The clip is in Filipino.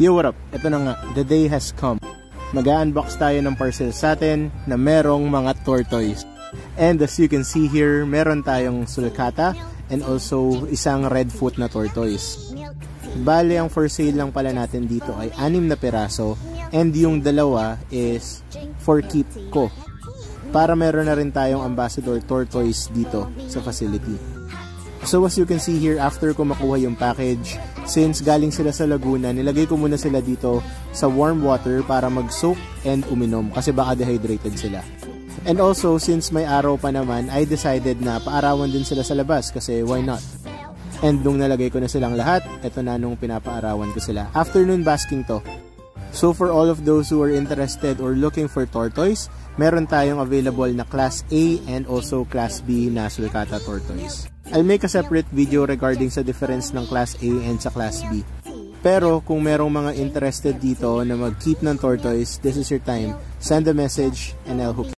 Yo, what up? Ito na nga, the day has come. Mag-unbox tayo ng parcel sa atin na merong mga tortoise. And as you can see here, meron tayong sulcata and also isang redfoot na tortoise. Bale, ang for sale lang pala natin dito ay 6 na peraso and yung dalawa is for keep ko. Para meron na rin tayong ambassador tortoise dito sa facility. So as you can see here, after ko makuha yung package, since galing sila sa Laguna, nilagay ko muna sila dito sa warm water para mag-soak and uminom kasi baka dehydrated sila. And also, since may araw pa naman, I decided na paarawan din sila sa labas kasi why not? And nung nalagay ko na silang lahat, eto na nung pinapaarawan ko sila. Afternoon basking to. So for all of those who are interested or looking for tortoise, meron tayong available na Class A and also Class B na sulcata tortoise. I'll make a separate video regarding sa difference ng Class A and sa Class B. Pero kung merong mga interested dito na mag-keep ng tortoise, this is your time. Send a message and I'll hook you.